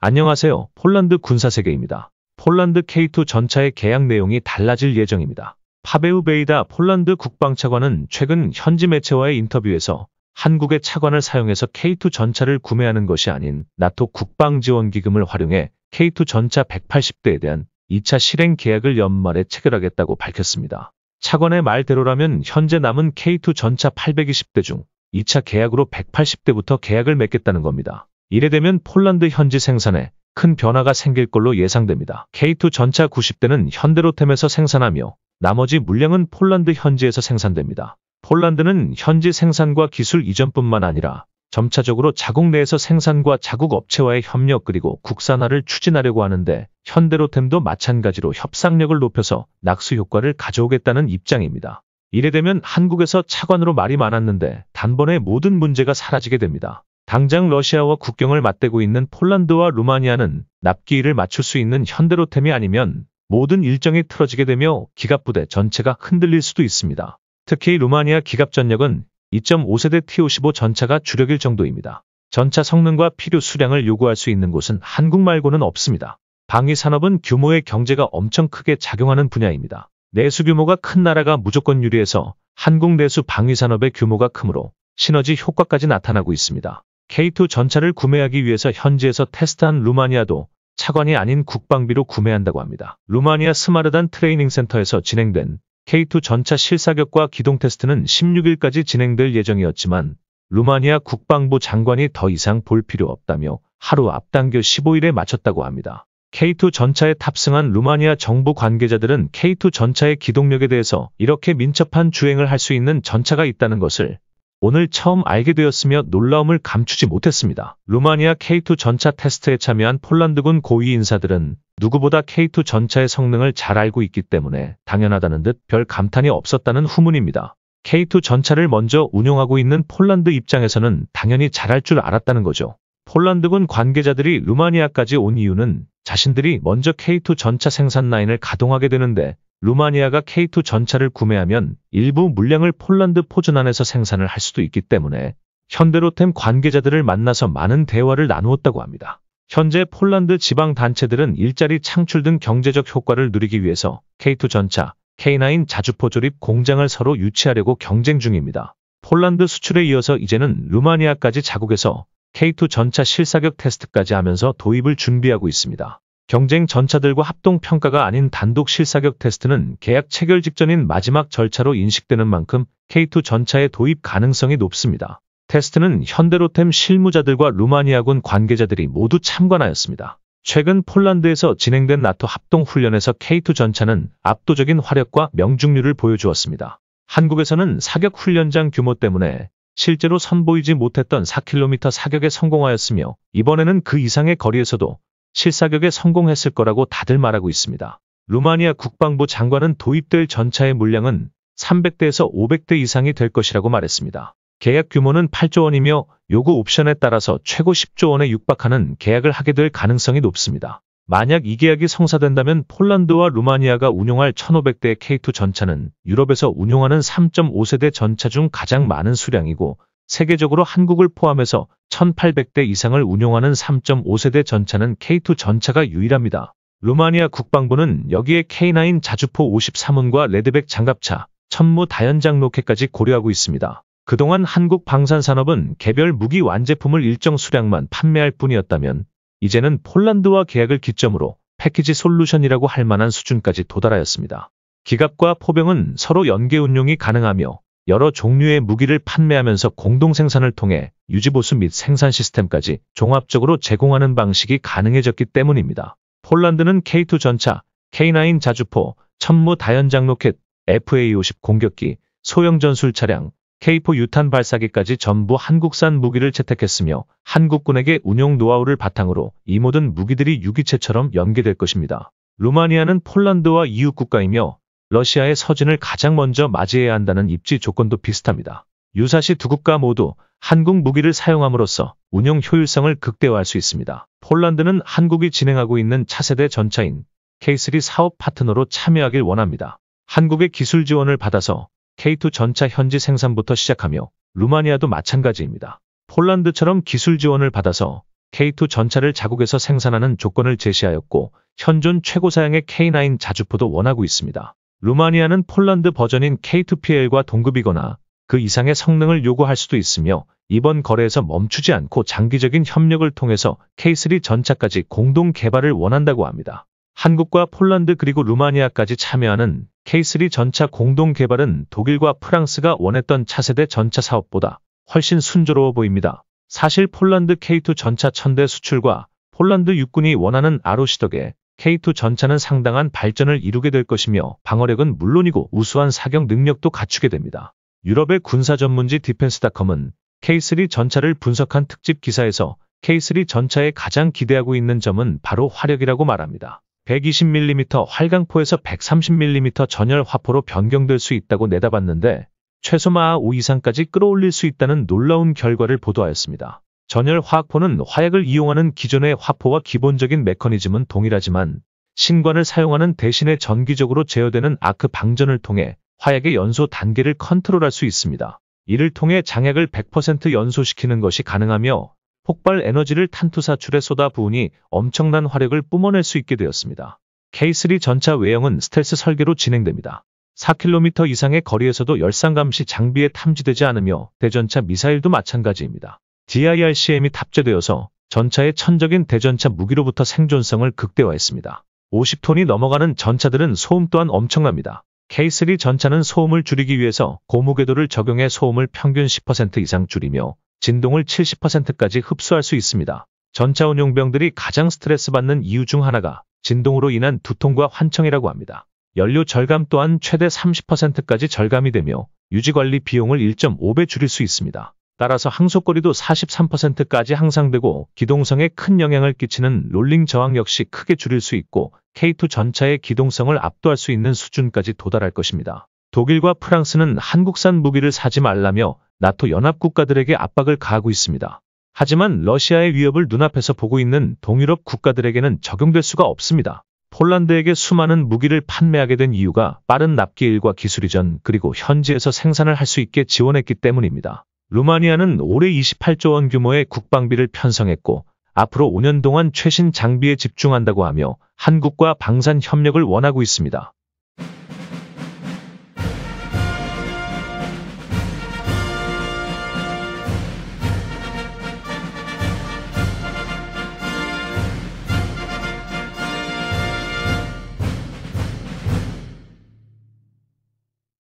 안녕하세요. 폴란드 군사세계입니다. 폴란드 K2 전차의 계약 내용이 달라질 예정입니다. 파베우 베이다 폴란드 국방차관은 최근 현지 매체와의 인터뷰에서 한국의 차관을 사용해서 K2 전차를 구매하는 것이 아닌 나토 국방지원기금을 활용해 K2 전차 180대에 대한 2차 실행 계약을 연말에 체결하겠다고 밝혔습니다. 차관의 말대로라면 현재 남은 K2 전차 820대 중 2차 계약으로 180대부터 계약을 맺겠다는 겁니다. 이래 되면 폴란드 현지 생산에 큰 변화가 생길 걸로 예상됩니다. K2 전차 90대는 현대로템에서 생산하며 나머지 물량은 폴란드 현지에서 생산됩니다. 폴란드는 현지 생산과 기술 이전뿐만 아니라 점차적으로 자국 내에서 생산과 자국 업체와의 협력 그리고 국산화를 추진하려고 하는데 현대로템도 마찬가지로 협상력을 높여서 낙수 효과를 가져오겠다는 입장입니다. 이래 되면 한국에서 차관으로 말이 많았는데 단번에 모든 문제가 사라지게 됩니다. 당장 러시아와 국경을 맞대고 있는 폴란드와 루마니아는 납기일을 맞출 수 있는 현대로템이 아니면 모든 일정이 틀어지게 되며 기갑부대 전체가 흔들릴 수도 있습니다. 특히 루마니아 기갑 전력은 2.5세대 T-55 전차가 주력일 정도입니다. 전차 성능과 필요 수량을 요구할 수 있는 곳은 한국 말고는 없습니다. 방위 산업은 규모의 경제가 엄청 크게 작용하는 분야입니다. 내수 규모가 큰 나라가 무조건 유리해서 한국 내수 방위 산업의 규모가 크므로 시너지 효과까지 나타나고 있습니다. K2 전차를 구매하기 위해서 현지에서 테스트한 루마니아도 차관이 아닌 국방비로 구매한다고 합니다. 루마니아 스마르단 트레이닝 센터에서 진행된 K2 전차 실사격과 기동 테스트는 16일까지 진행될 예정이었지만 루마니아 국방부 장관이 더 이상 볼 필요 없다며 하루 앞당겨 15일에 마쳤다고 합니다. K2 전차에 탑승한 루마니아 정부 관계자들은 K2 전차의 기동력에 대해서 이렇게 민첩한 주행을 할 수 있는 전차가 있다는 것을 오늘 처음 알게 되었으며 놀라움을 감추지 못했습니다. 루마니아 K2 전차 테스트에 참여한 폴란드군 고위 인사들은 누구보다 K2 전차의 성능을 잘 알고 있기 때문에 당연하다는 듯 별 감탄이 없었다는 후문입니다. K2 전차를 먼저 운용하고 있는 폴란드 입장에서는 당연히 잘할 줄 알았다는 거죠. 폴란드군 관계자들이 루마니아까지 온 이유는 자신들이 먼저 K2 전차 생산 라인을 가동하게 되는데 루마니아가 K2 전차를 구매하면 일부 물량을 폴란드 포준 안에서 생산을 할 수도 있기 때문에 현대로템 관계자들을 만나서 많은 대화를 나누었다고 합니다. 현재 폴란드 지방 단체들은 일자리 창출 등 경제적 효과를 누리기 위해서 K2 전차, K9 자주포 조립 공장을 서로 유치하려고 경쟁 중입니다. 폴란드 수출에 이어서 이제는 루마니아까지 자국에서 K2 전차 실사격 테스트까지 하면서 도입을 준비하고 있습니다. 경쟁 전차들과 합동평가가 아닌 단독 실사격 테스트는 계약 체결 직전인 마지막 절차로 인식되는 만큼 K2 전차의 도입 가능성이 높습니다. 테스트는 현대로템 실무자들과 루마니아군 관계자들이 모두 참관하였습니다. 최근 폴란드에서 진행된 나토 합동훈련에서 K2 전차는 압도적인 화력과 명중률을 보여주었습니다. 한국에서는 사격 훈련장 규모 때문에 실제로 선보이지 못했던 4km 사격에 성공하였으며 이번에는 그 이상의 거리에서도 실사격에 성공했을 거라고 다들 말하고 있습니다. 루마니아 국방부 장관은 도입될 전차의 물량은 300대에서 500대 이상이 될 것이라고 말했습니다. 계약 규모는 8조 원이며 요구 옵션에 따라서 최고 10조 원에 육박하는 계약을 하게 될 가능성이 높습니다. 만약 이 계약이 성사된다면 폴란드와 루마니아가 운용할 1500대의 K2 전차는 유럽에서 운용하는 3.5세대 전차 중 가장 많은 수량이고 세계적으로 한국을 포함해서 1800대 이상을 운용하는 3.5세대 전차는 K2 전차가 유일합니다. 루마니아 국방부는 여기에 K9 자주포 53문과 레드백 장갑차, 천무 다연장 로켓까지 고려하고 있습니다. 그동안 한국 방산산업은 개별 무기 완제품을 일정 수량만 판매할 뿐이었다면 이제는 폴란드와 계약을 기점으로 패키지 솔루션이라고 할 만한 수준까지 도달하였습니다. 기갑과 포병은 서로 연계 운용이 가능하며 여러 종류의 무기를 판매하면서 공동 생산을 통해 유지보수 및 생산 시스템까지 종합적으로 제공하는 방식이 가능해졌기 때문입니다. 폴란드는 K2 전차, K9 자주포, 천무 다연장 로켓, FA-50 공격기, 소형 전술 차량, K4 유탄 발사기까지 전부 한국산 무기를 채택했으며 한국군에게 운용 노하우를 바탕으로 이 모든 무기들이 유기체처럼 연계될 것입니다. 루마니아는 폴란드와 이웃 국가이며 러시아의 서진을 가장 먼저 맞이해야 한다는 입지 조건도 비슷합니다. 유사시 두 국가 모두 한국 무기를 사용함으로써 운용 효율성을 극대화할 수 있습니다. 폴란드는 한국이 진행하고 있는 차세대 전차인 K3 사업 파트너로 참여하길 원합니다. 한국의 기술 지원을 받아서 K2 전차 현지 생산부터 시작하며 루마니아도 마찬가지입니다. 폴란드처럼 기술 지원을 받아서 K2 전차를 자국에서 생산하는 조건을 제시하였고 현존 최고 사양의 K9 자주포도 원하고 있습니다. 루마니아는 폴란드 버전인 K2PL과 동급이거나 그 이상의 성능을 요구할 수도 있으며 이번 거래에서 멈추지 않고 장기적인 협력을 통해서 K3 전차까지 공동 개발을 원한다고 합니다. 한국과 폴란드 그리고 루마니아까지 참여하는 K3 전차 공동 개발은 독일과 프랑스가 원했던 차세대 전차 사업보다 훨씬 순조로워 보입니다. 사실 폴란드 K2 전차 1000대 수출과 폴란드 육군이 원하는 ROC 덕에 K2 전차는 상당한 발전을 이루게 될 것이며 방어력은 물론이고 우수한 사격 능력도 갖추게 됩니다. 유럽의 군사 전문지 디펜스닷컴은 K3 전차를 분석한 특집 기사에서 K3 전차에 가장 기대하고 있는 점은 바로 화력이라고 말합니다. 120mm 활강포에서 130mm 전열 화포로 변경될 수 있다고 내다봤는데 최소 마하 5 이상까지 끌어올릴 수 있다는 놀라운 결과를 보도하였습니다. 전열 화학포는 화약을 이용하는 기존의 화포와 기본적인 메커니즘은 동일하지만 신관을 사용하는 대신에 전기적으로 제어되는 아크 방전을 통해 화약의 연소 단계를 컨트롤할 수 있습니다. 이를 통해 장약을 100% 연소시키는 것이 가능하며 폭발 에너지를 탄투사출에 쏟아부으니 엄청난 화력을 뿜어낼 수 있게 되었습니다. K3 전차 외형은 스텔스 설계로 진행됩니다. 4km 이상의 거리에서도 열상 감시 장비에 탐지되지 않으며 대전차 미사일도 마찬가지입니다. DIRCM이 탑재되어서 전차의 천적인 대전차 무기로부터 생존성을 극대화했습니다. 50톤이 넘어가는 전차들은 소음 또한 엄청납니다. K3 전차는 소음을 줄이기 위해서 고무궤도를 적용해 소음을 평균 10% 이상 줄이며 진동을 70%까지 흡수할 수 있습니다. 전차 운용병들이 가장 스트레스 받는 이유 중 하나가 진동으로 인한 두통과 환청이라고 합니다. 연료 절감 또한 최대 30%까지 절감이 되며 유지관리 비용을 1.5배 줄일 수 있습니다. 따라서 항속거리도 43%까지 향상되고 기동성에 큰 영향을 끼치는 롤링 저항 역시 크게 줄일 수 있고 K2 전차의 기동성을 압도할 수 있는 수준까지 도달할 것입니다. 독일과 프랑스는 한국산 무기를 사지 말라며 나토 연합국가들에게 압박을 가하고 있습니다. 하지만 러시아의 위협을 눈앞에서 보고 있는 동유럽 국가들에게는 적용될 수가 없습니다. 폴란드에게 수많은 무기를 판매하게 된 이유가 빠른 납기 일과 기술 이전 그리고 현지에서 생산을 할 수 있게 지원했기 때문입니다. 루마니아는 올해 28조 원 규모의 국방비를 편성했고 앞으로 5년 동안 최신 장비에 집중한다고 하며 한국과 방산 협력을 원하고 있습니다.